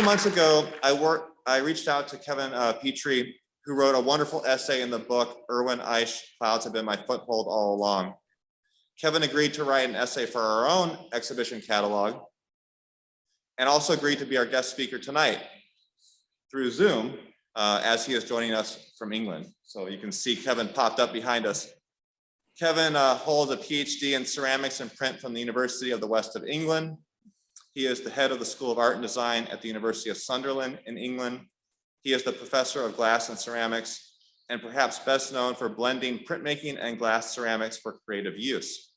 few months ago, I reached out to Kevin Petrie, who wrote a wonderful essay in the book, Erwin Eisch, Clouds Have Been My Foothold All Along. Kevin agreed to write an essay for our own exhibition catalog and also agreed to be our guest speaker tonight through Zoom as he is joining us from England. So you can see Kevin popped up behind us. Kevin holds a PhD in ceramics and print from the University of the West of England. He is the head of the School of Art and Design at the University of Sunderland in England. He is the professor of glass and ceramics, and perhaps best known for blending printmaking and glass ceramics for creative use.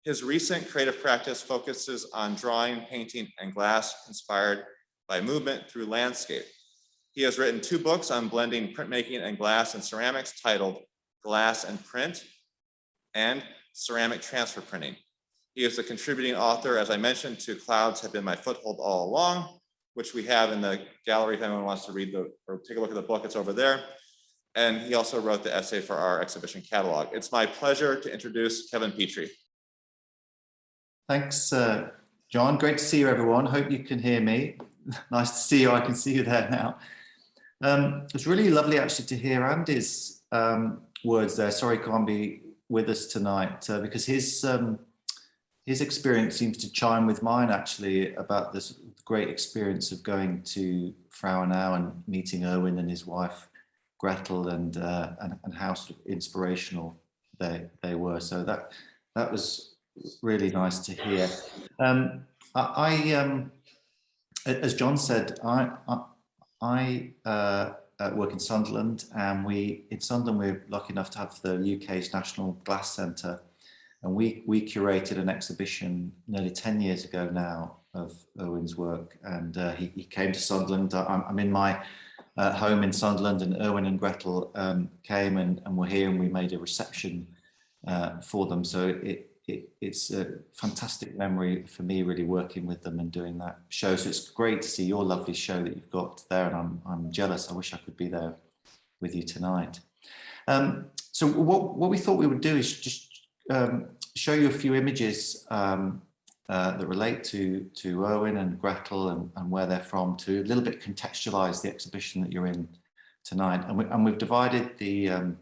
His recent creative practice focuses on drawing, painting, and glass inspired by movement through landscape. He has written 2 books on blending printmaking and glass and ceramics titled Glass and Print and Ceramic Transfer Printing. He is the contributing author, as I mentioned, to Clouds Have Been My Foothold All Along, which we have in the gallery if anyone wants to read or take a look at the book, it's over there. And he also wrote the essay for our exhibition catalog. It's my pleasure to introduce Kevin Petrie. Thanks, John. Great to see you, everyone. Hope you can hear me. Nice to see you. I can see you there now. It's really lovely, actually, to hear Andy's words there. Sorry, he can't be with us tonight because his experience seems to chime with mine, actually, about this great experience of going to Frauenau and meeting Erwin and his wife Gretel, and how sort of inspirational they were. So that was really nice to hear. As John said, I work in Sunderland, and in Sunderland we're lucky enough to have the UK's National Glass Centre, and we curated an exhibition nearly 10 years ago now of Erwin's work, and he came to Sunderland. I'm in my home in Sunderland, and Erwin and Gretel came and were here, and we made a reception for them. So it's a fantastic memory for me, really, working with them and doing that show. So it's great to see your lovely show that you've got there, and I'm jealous. I wish I could be there with you tonight. So what we thought we would do is just show you a few images that relate to Erwin and Gretel and where they're from, to a little bit contextualize the exhibition that you're in tonight. And we've divided the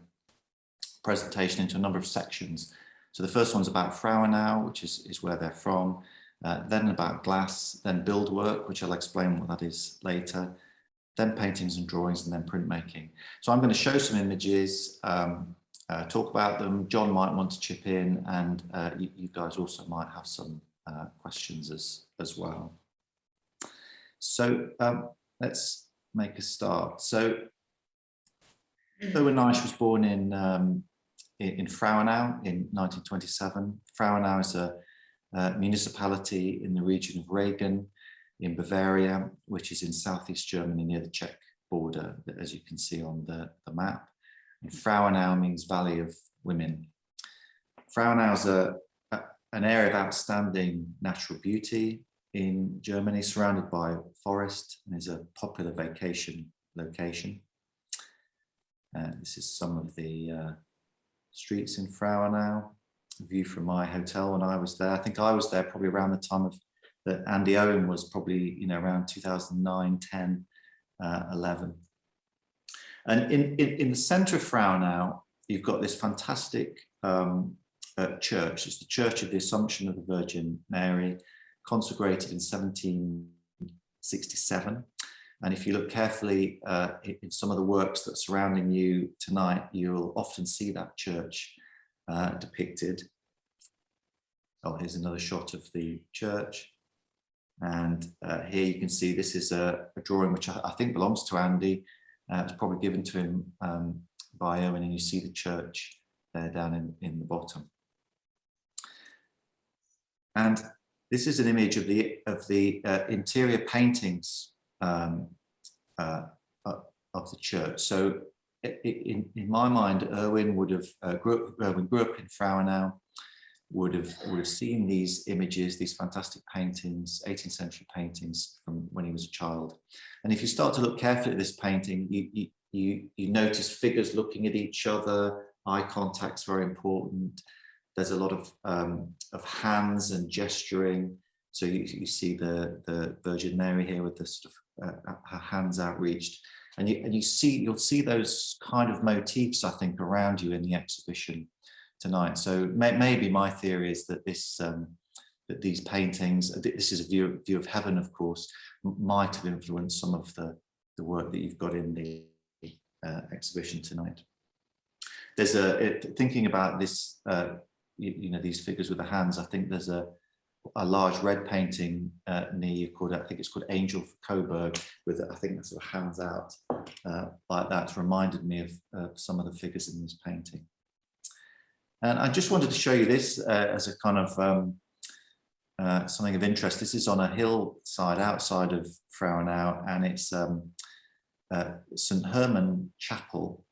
presentation into a number of sections. So the first one's about Frauenau, which is where they're from, then about glass, then Buildwork, which I'll explain what that is later, then paintings and drawings, and then printmaking. So I'm going to show some images, talk about them. John might want to chip in, and you guys also might have some questions as well. So let's make a start. So Erwin Eisch was born in Frauenau in 1927. Frauenau is a municipality in the region of Regen in Bavaria, which is in southeast Germany near the Czech border, as you can see on the map. And Frauenau means Valley of Women. Frauenau is an area of outstanding natural beauty in Germany, surrounded by forest, and is a popular vacation location. This is some of the streets in Frauenau, a view from my hotel when I was there. I think I was there probably around the time of that Andy Owen was, probably, around 2009, 10, 11. And in the centre of Frauenau, you've got this fantastic church. It's the Church of the Assumption of the Virgin Mary, consecrated in 1767. And if you look carefully in some of the works that are surrounding you tonight, you'll often see that church depicted. Oh, here's another shot of the church. And here you can see this is a drawing which I think belongs to Andy. It's probably given to him by Owen, and you see the church there down in the bottom. And this is an image of the interior paintings of the church. So in my mind, Erwin would have grew up in Frauenau, would have seen these images, these fantastic paintings, 18th century paintings from when he was a child. And if you start to look carefully at this painting, you notice figures looking at each other. Eye contact's very important. There's a lot of hands and gesturing. So you see the Virgin Mary here with the sort of her hands outreached. And you'll see those kind of motifs, I think, around you in the exhibition tonight. So maybe my theory is that that these paintings, this is a view of heaven, of course, might have influenced some of the work that you've got in the exhibition tonight. There's thinking about this, these figures with the hands. I think there's a large red painting near you called, I think it's called Angel for Coburg, with I think the sort of hands out like that. It's reminded me of some of the figures in this painting. And I just wanted to show you this as a kind of something of interest. This is on a hillside outside of Frauenau, and it's St. Herman Chapel.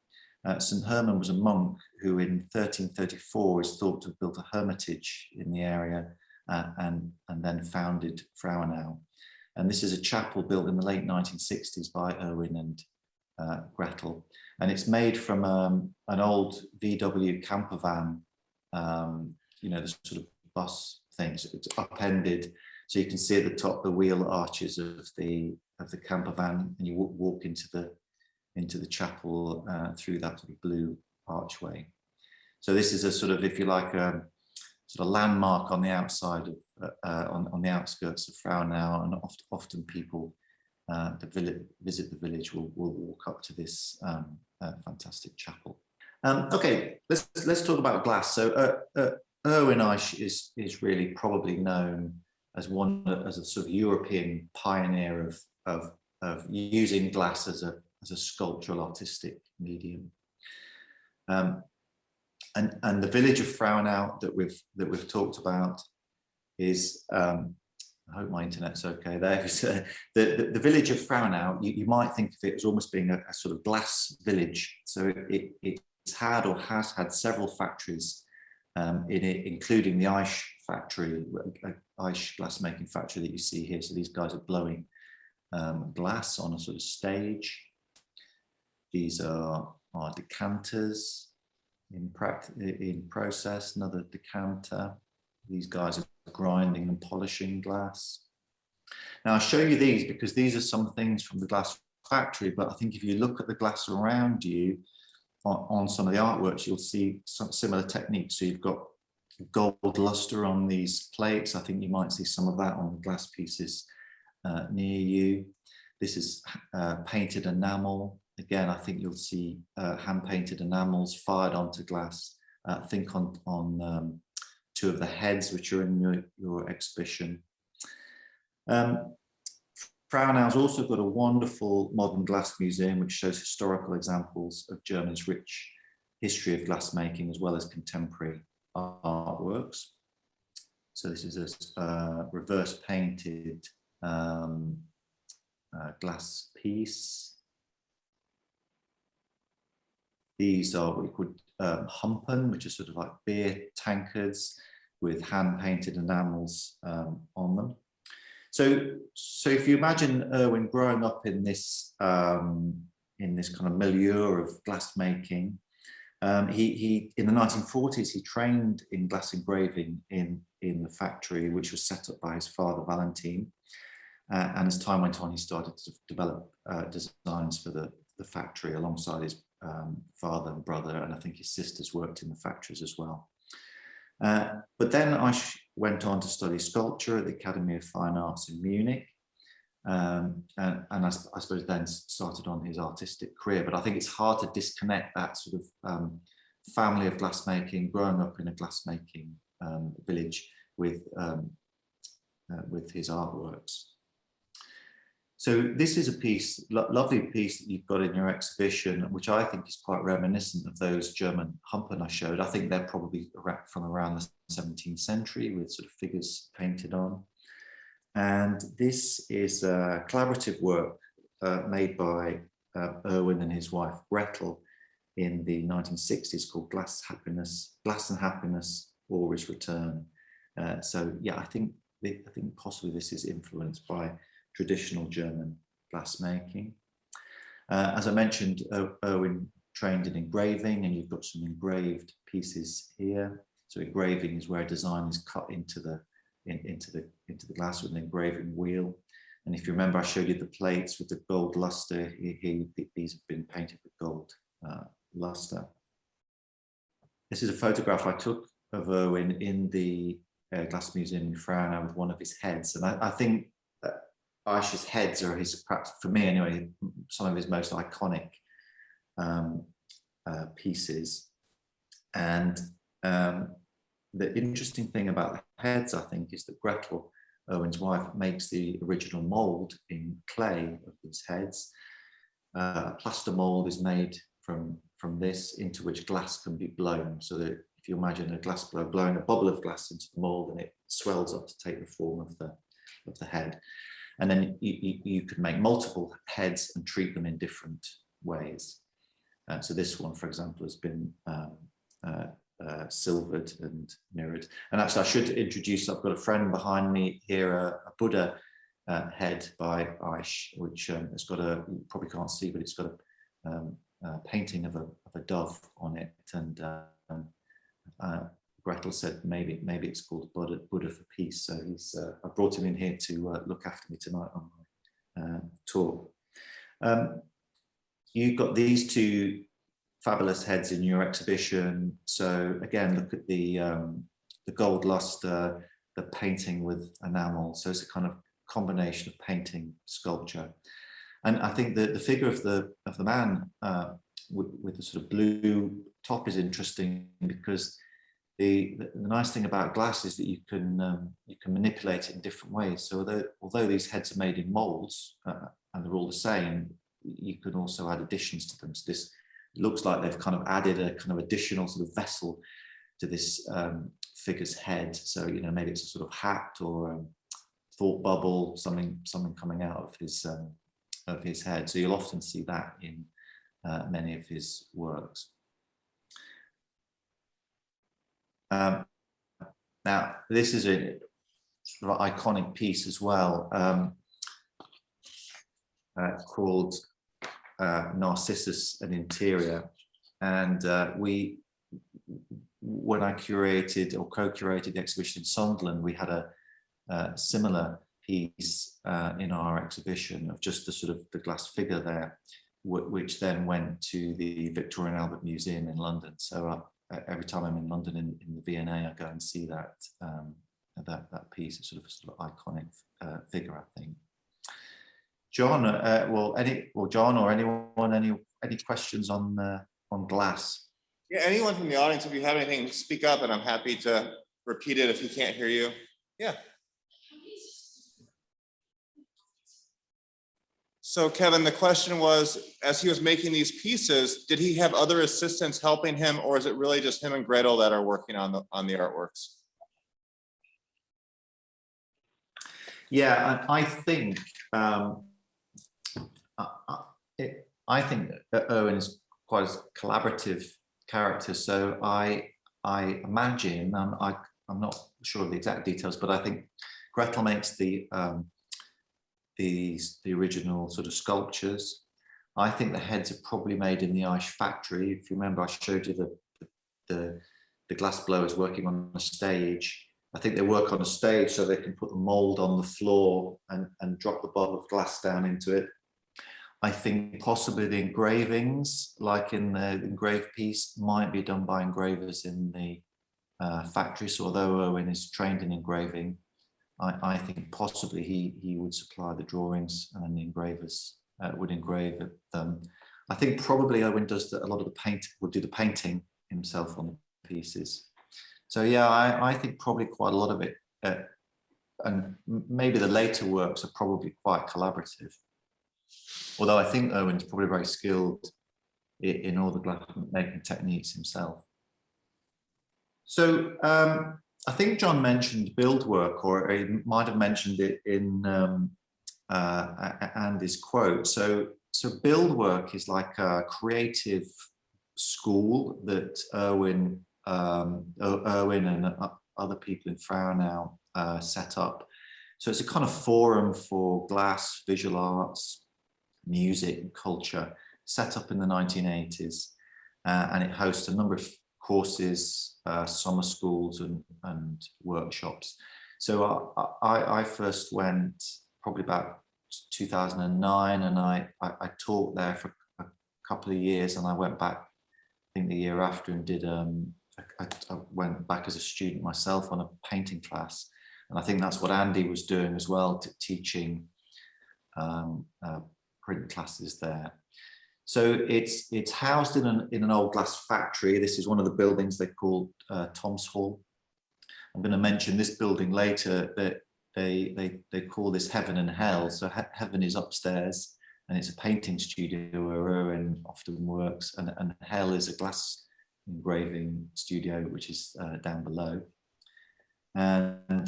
St. Herman was a monk who in 1334 is thought to have built a hermitage in the area and then founded Frauenau. And this is a chapel built in the late 1960s by Erwin and Gretel. And it's made from an old VW camper van, the sort of bus things. It's upended, so you can see at the top the wheel arches of the camper van, and you walk into the chapel through that sort of blue archway. So this is a sort of, if you like, sort of landmark on the outside of on the outskirts of Frauenau, and often people that visit the village will walk up to this fantastic chapel. Okay, let's talk about glass. So Erwin Eisch is really probably known as a sort of European pioneer of using glass as a sculptural artistic medium. And the village of Frauenau that we've talked about is, I hope my internet's okay there. The village of Frauenau, you might think of it as almost being a sort of glass village. So it's had or has had several factories in it, including the Eisch factory, Eisch glassmaking factory that you see here. So these guys are blowing glass on a sort of stage. These are decanters in process, another decanter. These guys are grinding and polishing glass. Now I'll show you these because these are some things from the glass factory, but I think if you look at the glass around you on some of the artworks, you'll see some similar techniques. So you've got gold luster on these plates. I think you might see some of that on the glass pieces near you. This is painted enamel. Again, I think you'll see hand-painted enamels fired onto glass. Think on two of the heads which are in your exhibition. Frauenau's also got a wonderful modern glass museum which shows historical examples of Germany's rich history of glassmaking as well as contemporary artworks. So this is a reverse painted glass piece. These are what we call humpen, which are sort of like beer tankards with hand-painted enamels on them. So if you imagine Erwin growing up in this kind of milieu of glassmaking, he in the 1940s he trained in glass engraving in the factory, which was set up by his father Valentin. And as time went on, he started to develop designs for the factory alongside his father and brother, and I think his sisters worked in the factories as well. But then Eisch went on to study sculpture at the Academy of Fine Arts in Munich, and I suppose then started on his artistic career. But I think it's hard to disconnect that sort of family of glassmaking, growing up in a glassmaking village with his artworks. So this is a piece, lovely piece that you've got in your exhibition, which I think is quite reminiscent of those German Humpen I showed. I think they're probably from around the 17th century with sort of figures painted on. And this is a collaborative work made by Erwin and his wife Gretel in the 1960s called Glass and Happiness Always Return. So yeah, I think possibly this is influenced by traditional German glassmaking. As I mentioned, Erwin trained in engraving, and you've got some engraved pieces here. So engraving is where a design is cut into the glass with an engraving wheel. And if you remember, I showed you the plates with the gold luster. These have been painted with gold luster. This is a photograph I took of Erwin in the Glass Museum in Frauenau with one of his heads. And I think that Eisch's heads are his, perhaps for me anyway, some of his most iconic pieces. And the interesting thing about the heads, I think, is that Gretel, Erwin's wife, makes the original mold in clay of these heads. A plaster mold is made from this, into which glass can be blown, so that if you imagine a glass blower blowing a bubble of glass into the mold, and it swells up to take the form of the head. And then you could make multiple heads and treat them in different ways. So this one, for example, has been silvered and mirrored. And actually, I should introduce, I've got a friend behind me here, a Buddha head by Eisch, which has got a, you probably can't see, but it's got a painting of a dove on it. And Gretel said maybe it's called Buddha for Peace. So he's I brought him in here to look after me tonight on my talk. You've got these two fabulous heads in your exhibition. So again, look at the gold luster, the painting with enamel. So it's a kind of combination of painting, sculpture. And I think that the figure of the man with the sort of blue top is interesting, because the nice thing about glass is that you can manipulate it in different ways. So although these heads are made in molds and they're all the same, you can also add additions to them. So this looks like they've kind of added a kind of additional sort of vessel to this figure's head. So, you know, maybe it's a sort of hat or a thought bubble, something coming out of his head. So you'll often see that in many of his works. Now, this is a sort of iconic piece as well, called Narcissus and Interior. And when I curated or co-curated the exhibition in Sunderland, we had a similar piece in our exhibition of just the sort of the glass figure there, which then went to the Victoria and Albert Museum in London. So every time I'm in London in the V&A, I go and see that piece. It's sort of iconic figure, I think. John, John or anyone, any questions on glass? Yeah, anyone from the audience, if you have anything, speak up, and I'm happy to repeat it if he can't hear you. Yeah. So Kevin, the question was, as he was making these pieces, did he have other assistants helping him, or is it really just him and Gretel that are working on the artworks? Yeah, I think that Erwin is quite a collaborative character. So I imagine, I'm not sure of the exact details, but I think Gretel makes the original sort of sculptures. I think the heads are probably made in the Eisch factory. If you remember, I showed you the glass blowers working on a stage. I think they work on a stage so they can put the mold on the floor and drop the bottle of glass down into it. I think possibly the engravings, like in the engraved piece, might be done by engravers in the factory. So although Erwin is trained in engraving, I think possibly he would supply the drawings and then the engravers would engrave them. I think probably Erwin does a lot of the would do the painting himself on the pieces. So yeah, I think probably quite a lot of it, and maybe the later works are probably quite collaborative. Although I think Erwin's probably very skilled in all the glass making techniques himself. So I think John mentioned Buildwork, or he might have mentioned it in Andy's quote. So Buildwork is like a creative school that Erwin and other people in Frauenau set up. So it's a kind of forum for glass, visual arts, music and culture, set up in the 1980s, and it hosts a number of courses, summer schools and workshops. So I first went probably about 2009, and I taught there for a couple of years, and I went back, I think the year after, and did I went back as a student myself on a painting class, and I think that's what Andy was doing as well, teaching print classes there. So it's housed in an old glass factory. This is one of the buildings they called Tom's Hall. I'm going to mention this building later, that they call this heaven and hell. So heaven is upstairs, and it's a painting studio where Erwin often works, and hell is a glass engraving studio, which is down below. And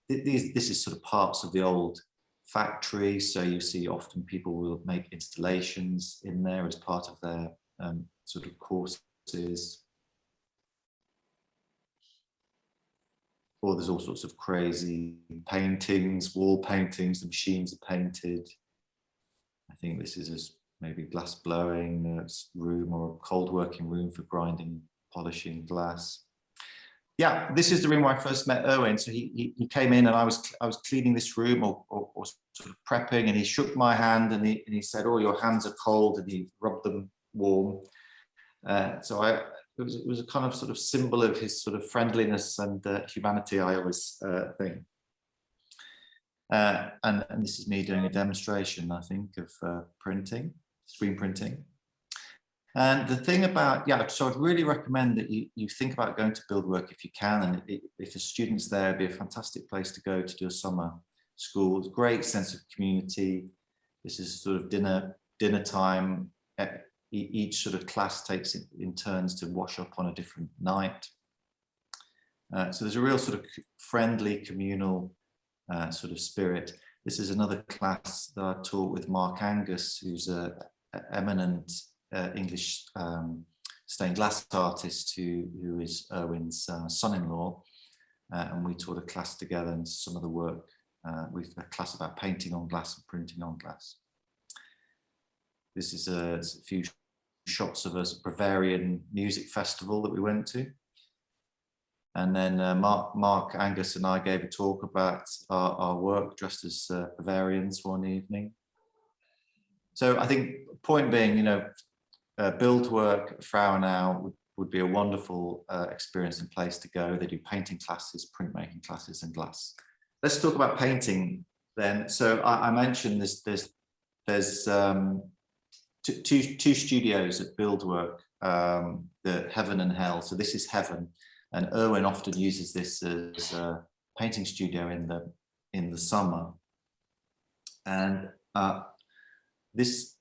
this is sort of parts of the old factory. So you see often people will make installations in there as part of their sort of courses. Or there's all sorts of crazy paintings, wall paintings, the machines are painted. I think this is maybe glass blowing room, or a cold working room for grinding, polishing glass. Yeah, this is the room where I first met Erwin. So he came in, and I was cleaning this room or sort of prepping, and he shook my hand, and he said, "Oh, your hands are cold," and he rubbed them warm. It was a kind of sort of symbol of his sort of friendliness and humanity, I always think. And this is me doing a demonstration, I think, of printing, screen printing. And the thing about, so I'd really recommend that you think about going to Buildwork if you can, and if the students there, it'd be a fantastic place to go to do a summer school. It's a great sense of community. This is sort of dinner time. Each sort of class takes it in turns to wash up on a different night. So there's a real sort of friendly, communal sort of spirit. This is another class that I taught with Mark Angus, who's an eminent English stained glass artist who is Erwin's son-in-law. And we taught a class together, and some of the work, with a class about painting on glass and printing on glass. This is a few shots of a Bavarian music festival that we went to. And then Mark Angus and I gave a talk about our work dressed as Bavarians one evening. So I think, point being, Buildwork, Frauenau would be a wonderful experience and place to go. They do painting classes, printmaking classes, and glass. Let's talk about painting then. So I mentioned there's two studios at Buildwork, the heaven and hell. So this is heaven, and Erwin often uses this as a painting studio in the summer. And this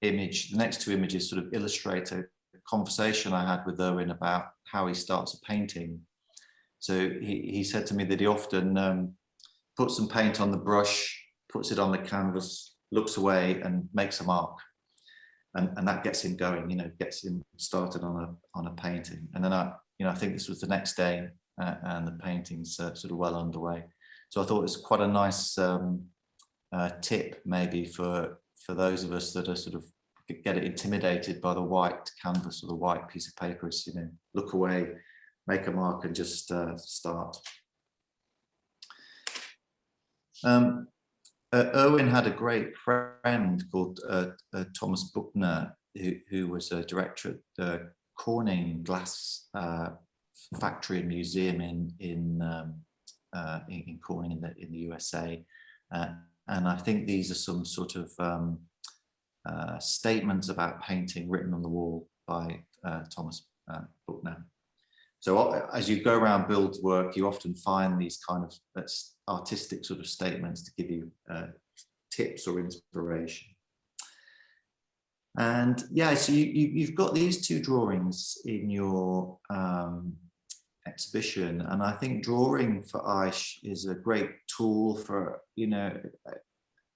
image, the next two images, sort of illustrate a conversation I had with Erwin about how he starts a painting. So he said to me that he often puts some paint on the brush, puts it on the canvas, looks away, and makes a mark, and that gets him going. Gets him started on a painting. And then I think this was the next day, and the painting's sort of well underway. So I thought it's quite a nice tip, maybe for those of us that are sort of get intimidated by the white canvas or the white piece of paper. Is, look away, make a mark, and just start. Erwin had a great friend called Thomas Buchner, who was a director at the Corning Glass Factory and Museum in Corning in the USA. And I think these are some sort of statements about painting written on the wall by Thomas Buchner. So as you go around Buildwork, you often find these kind of artistic sort of statements to give you tips or inspiration. And yeah, so you've got these two drawings in your exhibition, and I think drawing for Eisch is a great tool for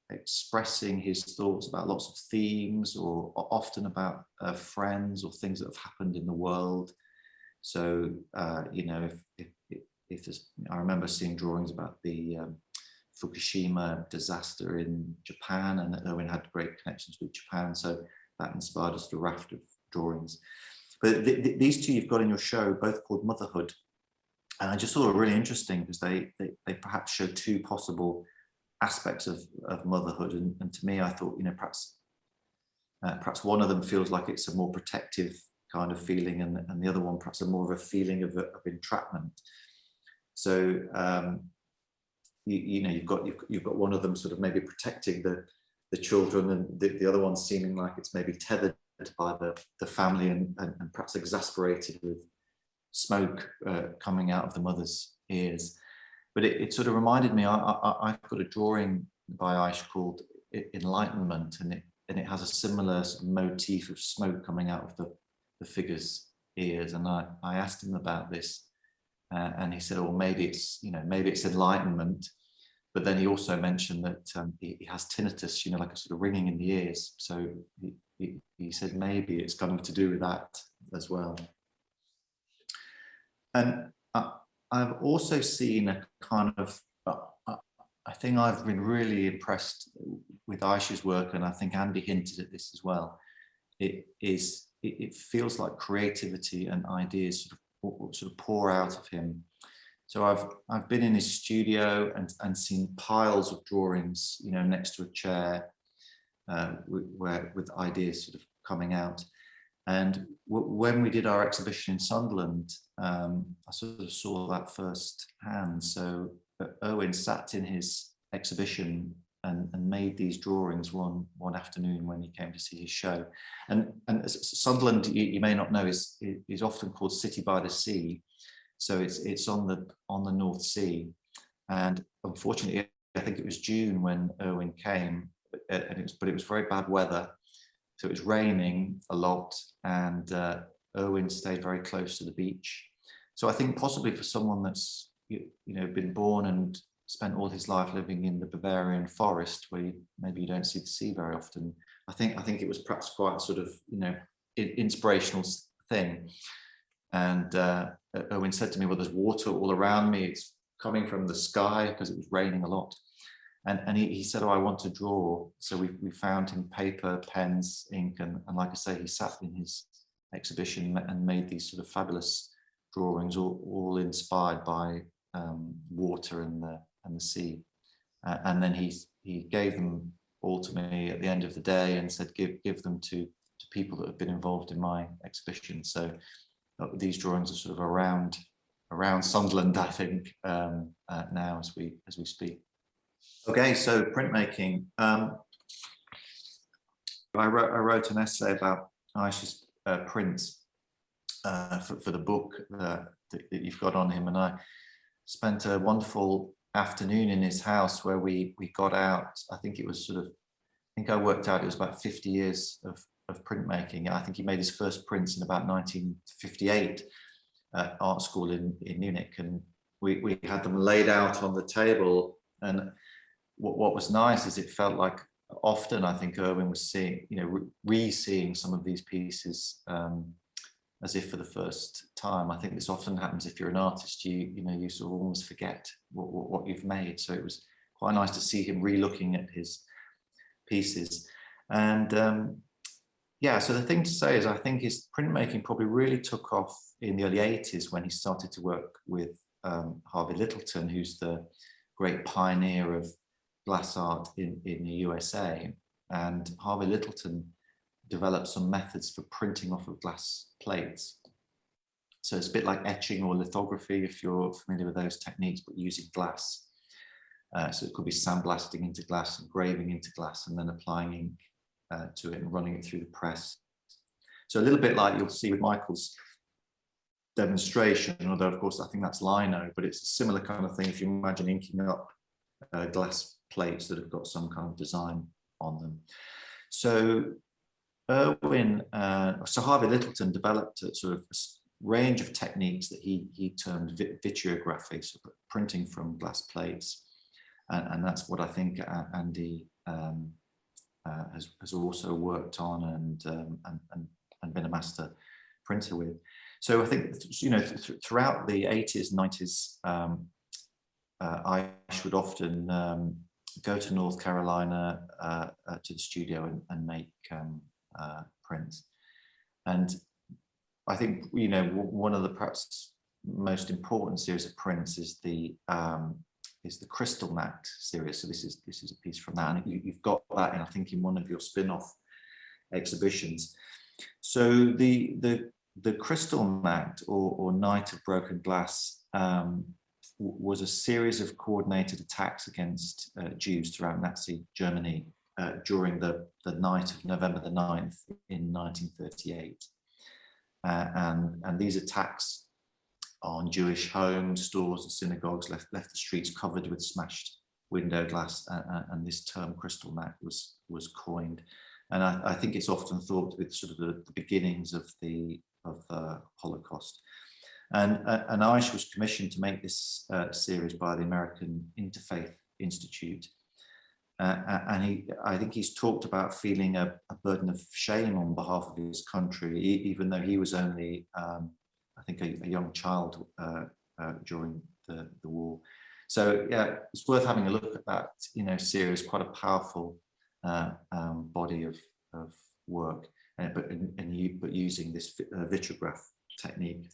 expressing his thoughts about lots of themes, or often about friends or things that have happened in the world. So if there's, I remember seeing drawings about the Fukushima disaster in Japan, and Erwin had great connections with Japan, so that inspired us to a raft of drawings. But these two you've got in your show, both called Motherhood, and I just thought it really interesting because they perhaps show two possible aspects of motherhood, and to me, I thought, you know, perhaps one of them feels like it's a more protective kind of feeling, and the other one perhaps a more of a feeling of entrapment. So you know, you've got one of them sort of maybe protecting the children, and the other one seeming like it's maybe tethered by the family, and perhaps exasperated with smoke coming out of the mother's ears. But it sort of reminded me, I've got a drawing by Eisch called Enlightenment, and it has a similar sort of motif of smoke coming out of the figure's ears. And I asked him about this, and he said, "Oh, maybe it's enlightenment." But then he also mentioned that he has tinnitus, you know, like a sort of ringing in the ears. So he said maybe it's got to do with that as well. And I've also seen a kind of, I think I've been really impressed with Eisch's work, and I think Andy hinted at this as well. It feels like creativity and ideas sort of pour out of him. So I've been in his studio and seen piles of drawings, you know, next to a chair, with ideas sort of coming out. And when we did our exhibition in Sunderland, I sort of saw that firsthand. So Erwin sat in his exhibition and made these drawings one afternoon when he came to see his show. And Sunderland, you may not know, is often called City by the Sea. So it's on the North Sea. And unfortunately, I think it was June when Erwin came, but it was very bad weather. So it was raining a lot, and Erwin stayed very close to the beach. So I think possibly for someone that's been born and spent all his life living in the Bavarian forest, where maybe you don't see the sea very often, I think it was perhaps quite a sort of inspirational thing. And Erwin said to me, "Well, there's water all around me. It's coming from the sky," because it was raining a lot. And he said, "Oh, I want to draw." So we found him paper, pens, ink, and like I say, he sat in his exhibition and made these sort of fabulous drawings, all inspired by water and the sea. And then he gave them all to me at the end of the day and said, "Give them to people that have been involved in my exhibition." So these drawings are sort of around Sunderland, I think, now as we speak. Okay, so printmaking. I wrote an essay about Eisch's prints for the book that you've got on him, and I spent a wonderful afternoon in his house where we got out. I think I worked out it was about 50 years of printmaking. I think he made his first prints in about 1958 at art school in Munich, and we had them laid out on the table. And what was nice is it felt like often I think Erwin was seeing, re-seeing some of these pieces as if for the first time. I think this often happens if you're an artist, you sort of almost forget what you've made. So it was quite nice to see him re-looking at his pieces. And so the thing to say is I think his printmaking probably really took off in the early 80s when he started to work with Harvey Littleton, who's the great pioneer of glass art in the USA. And Harvey Littleton developed some methods for printing off of glass plates. So it's a bit like etching or lithography, if you're familiar with those techniques, but using glass. So it could be sandblasting into glass, engraving into glass, and then applying ink to it and running it through the press. So a little bit like you'll see with Michael's demonstration, although of course I think that's lino, but it's a similar kind of thing if you imagine inking up glass plates that have got some kind of design on them. So Harvey Littleton developed a sort of range of techniques that he termed vitreography, so printing from glass plates, and that's what I think Andy has also worked on and been a master printer with. So I think throughout the 80s, 90s, Eisch would often go to North Carolina to the studio and make prints. And I think one of the perhaps most important series of prints is the is the Crystal Mat series. So this is a piece from that, and you've got that, I think, in one of your spin-off exhibitions. So the Crystal Mat, or Night of Broken Glass, was a series of coordinated attacks against Jews throughout Nazi Germany during the night of November the 9th in 1938. And these attacks on Jewish homes, stores and synagogues left the streets covered with smashed window glass, and this term Crystal Mat was coined. And I think it's often thought with sort of the beginnings of the Holocaust. And Eisch was commissioned to make this series by the American Interfaith Institute. And I think he's talked about feeling a burden of shame on behalf of his country, even though he was only, I think, a young child during the war. So yeah, it's worth having a look at that, series, quite a powerful body of work, but using this vitrograph technique.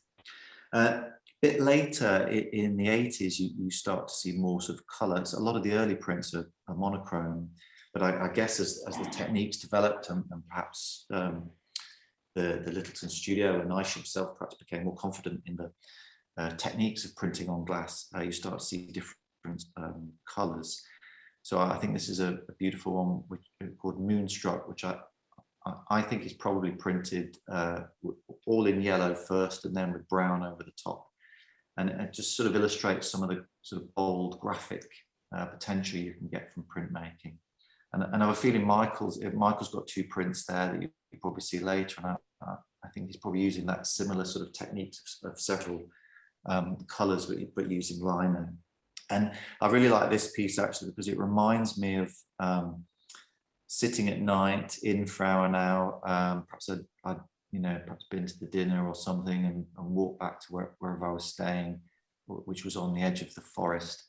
A bit later in the 80s, you start to see more sort of colours. A lot of the early prints are monochrome, but I guess as the techniques developed and perhaps the Littleton studio and Eisch himself perhaps became more confident in the techniques of printing on glass, you start to see different colours. So I think this is a beautiful one called Moonstruck, which I think is probably printed all in yellow first and then with brown over the top. And it just sort of illustrates some of the sort of bold graphic potential you can get from printmaking. And I have a feeling Michael's got two prints there that you probably see later. And I think he's probably using that similar sort of techniques of several colours, but using lino. And I really like this piece actually because it reminds me of sitting at night in Frauenau. Perhaps I'd perhaps been to the dinner or something and walked back to wherever I was staying, which was on the edge of the forest.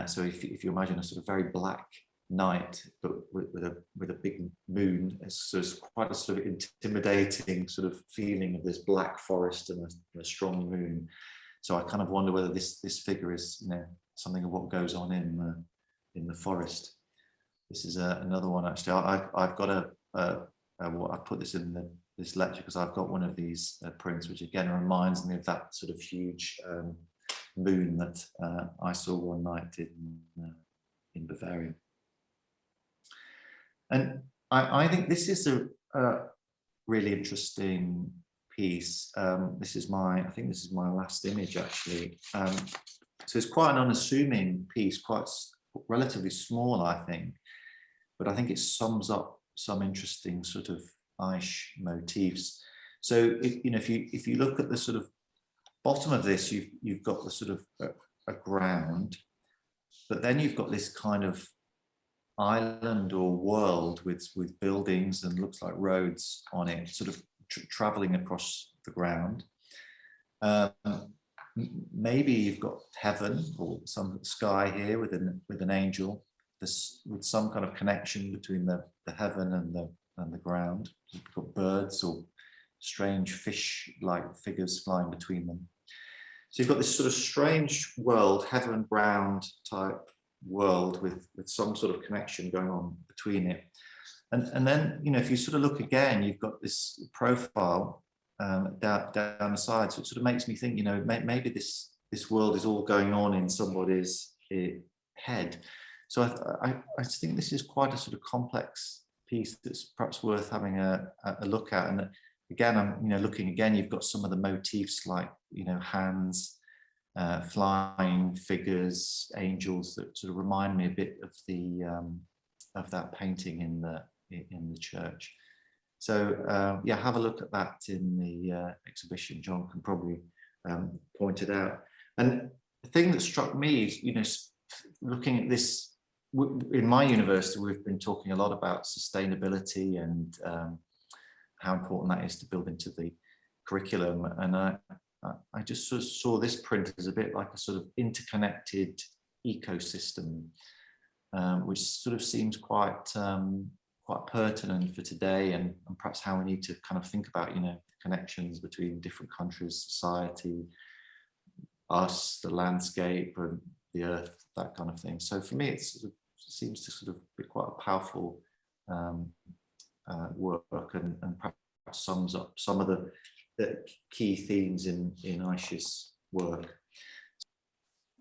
So if you imagine a sort of very black night, but with a big moon, so it's quite a sort of intimidating sort of feeling of this black forest and a strong moon. So I kind of wonder whether this figure is something of what goes on in the forest. This is another one actually. I've got I put this in this lecture because I've got one of these prints, which again reminds me of that sort of huge moon that I saw one night in Bavaria. And I think this is a really interesting piece. I think this is my last image actually. So it's quite an unassuming piece, quite relatively small, I think, but I think it sums up some interesting sort of Eisch motifs. So if you look at the sort of bottom of this, you've got the sort of a ground, but then you've got this kind of island or world with buildings and looks like roads on it, sort of traveling across the ground. Maybe you've got heaven or some sky here with an angel, with some kind of connection between the heaven and the ground. You've got birds or strange fish-like figures flying between them. So you've got this sort of strange world, heaven-bound type world with some sort of connection going on between it. And then, if you sort of look again, you've got this profile down the side. So it sort of makes me think, maybe this world is all going on in somebody's head. So I think this is quite a sort of complex piece that's perhaps worth having a look at. And again, I'm looking again, you've got some of the motifs like hands, flying figures, angels that sort of remind me a bit of of that painting in the church. So yeah, have a look at that in the exhibition. John can probably point it out. And the thing that struck me is, looking at this, in my university, we've been talking a lot about sustainability and how important that is to build into the curriculum. And I just sort of saw this print as a bit like a sort of interconnected ecosystem, which sort of seems quite pertinent for today, and perhaps how we need to kind of think about, the connections between different countries, society, us, the landscape, and the earth, that kind of thing. So for me, it seems to sort of be quite a powerful work, and perhaps sums up some of the key themes in Eisch's work.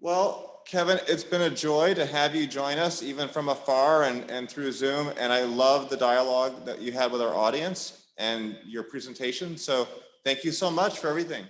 Well, Kevin, it's been a joy to have you join us, even from afar and through Zoom. And I love the dialogue that you had with our audience and your presentation. So thank you so much for everything.